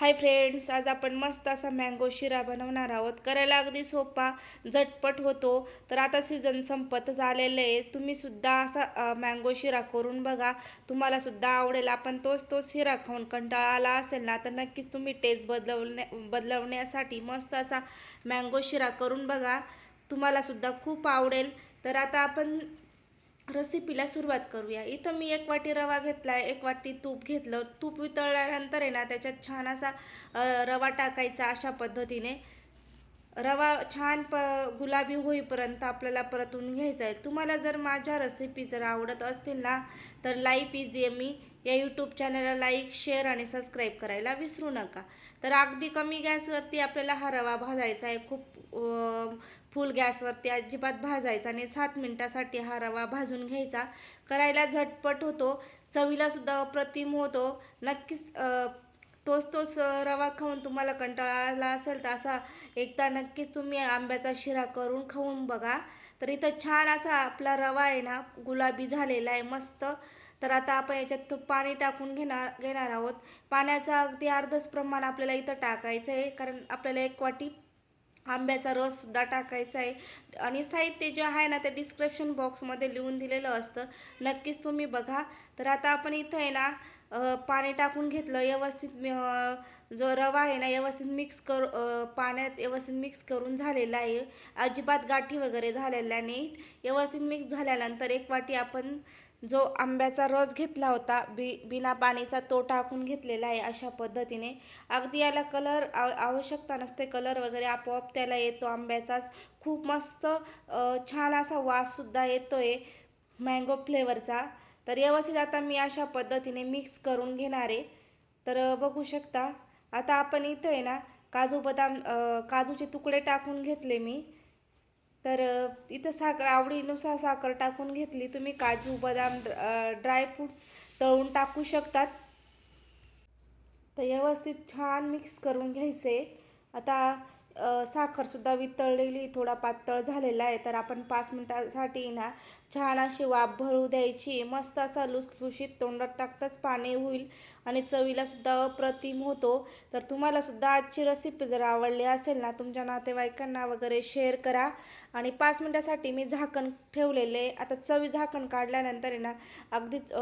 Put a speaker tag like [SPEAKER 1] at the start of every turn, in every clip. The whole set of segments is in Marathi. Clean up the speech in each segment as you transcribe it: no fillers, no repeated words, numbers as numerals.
[SPEAKER 1] हाय फ्रेंड्स, आज आपण मस्त असा मँगो शिरा बनवणार आहोत. करायला अगदी सोपा, झटपट होतो. तर आता सीझन संपत आलेलं आहे. तुम्ही सुद्धा असा मँगो शिरा करून बघा, तुम्हाला सुद्धा आवडेल. आपण तोच शिरा खाऊन कंटाळा आला असेल ना, तर नक्कीच तुम्ही टेस्ट बदलवण्यासाठी मस्त असा मँगो शिरा करून बघा, तुम्हाला सुद्धा खूप आवडेल. तर आता आपण रेसिपीला सुरुवात करूया. इथं मी 1 वाटी रवा घेतला आहे, 1 वाटी तूप घेतलं. तूप वितळल्यानंतर आहे ना, त्याच्यात छान असा रवा टाकायचा. अशा पद्धतीने रवा छान गुलाबी होईपर्यंत आपल्याला परतून घ्यायचा आहे. तुम्हाला जर माझ्या रेसिपी जर आवडत असतील ना, तर लाईफ इझी यम्मी या यूट्यूब चॅनलला लाईक, शेअर आणि सबस्क्राईब करायला विसरू नका. तर अगदी कमी गॅसवरती आपल्याला हा रवा भाजायचा आहे. खूप फुल गॅसवरती अजिबात भाजायचा आणि 7 मिनिटासाठी हा रवा भाजून घ्यायचा. करायला झटपट होतो, चवीला सुद्धा अप्रतिम होतो. नक्कीच तोच रवा खाऊन तुम्हाला कंटाळा आला असेल तर असा एकदा नक्कीच तुम्ही आंब्याचा शिरा करून खाऊन बघा. तर इथं छान असा आपला रवा आहे ना, गुलाबी झालेला आहे मस्त. तर आता आपण याच्यात पाणी टाकून घेणार आहोत. पाण्याचं अगदी अर्धच प्रमाण आपल्याला इथं टाकायचं आहे, कारण आपल्याला 1 वाटी आंब्याचा रससुद्धा टाकायचा आहे. आणि साहित्य जे आहे ना, ते डिस्क्रिप्शन बॉक्समध्ये लिहून दिलेलं असतं, नक्कीच तुम्ही बघा. तर आता आपण इथं आहे ना, पाणी टाकून घेतलं व्यवस्थित. जो रवा आहे ना, व्यवस्थित पाण्यात व्यवस्थित मिक्स करून झालेला आहे. अजिबात गाठी वगैरे झालेल्या नाही. व्यवस्थित मिक्स झाल्यानंतर 1 वाटी आपण जो आंब्याचा रस घेतला होता बिना पाणीचा, तो टाकून घेतलेला आहे. अशा पद्धतीने अगदी याला कलर आवश्यकता नसते, कलर वगैरे आपोआप त्याला येतो आंब्याचाच. खूप मस्त छान असा वाससुद्धा येतो आहे मँगो फ्लेवरचा. तर व्यवस्थित आता मी अशा पद्धतीने मिक्स करून घेणार आहे. तर बघू शकता. आता आपण इथं आहे ना, काजूचे तुकडे टाकून घेतले मी. तर इथं साखर आवडीनुसार साखर टाकून घेतली. तुम्ही काजू बदाम ड्रायफ्रूट्स तळून टाकू शकतात. तर व्यवस्थित छान मिक्स करून घ्यायचे. आता साखरसुद्धा वितळलेली, थोडा पातळ झालेला आहे. तर आपण 5 मिनिटासाठी ना छान अशी वाफ भरू द्यायची. मस्त असा लुसलुशीत, तोंडात टाकताच पाणी होईल आणि चवीलासुद्धा अप्रतिम होतो. तर तुम्हालासुद्धा आजची रेसिपी जर आवडली असेल ना, तुमच्या नातेवाईकांना वगैरे शेअर करा. आणि 5 मिनिटासाठी मी झाकण ठेवलेले. आता झाकण काढल्यानंतर आहे ना, अगदीच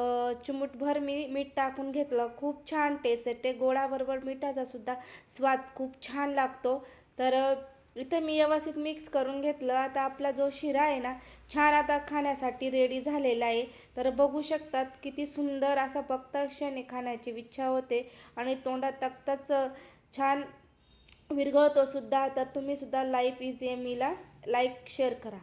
[SPEAKER 1] चिमूटभर मी मीठ टाकून घेतलं. खूप छान टेस्ट येते. गोडाबरोबर मिठाचा सुद्धा स्वाद खूप छान लागतो. तर इथं मी व्यवस्थित मिक्स करून घेतलं. आता आपला जो शिरा आहे ना, छान आता खाण्यासाठी रेडी झालेला आहे. तर बघू शकतात किती सुंदर असा, बघता क्षणी खाण्याची इच्छा होते आणि तोंडात टाकताच छान विरघळतो सुद्धा. तर तुम्ही सुद्धा लाईफ इझी यम्मीला लाईक शेअर करा.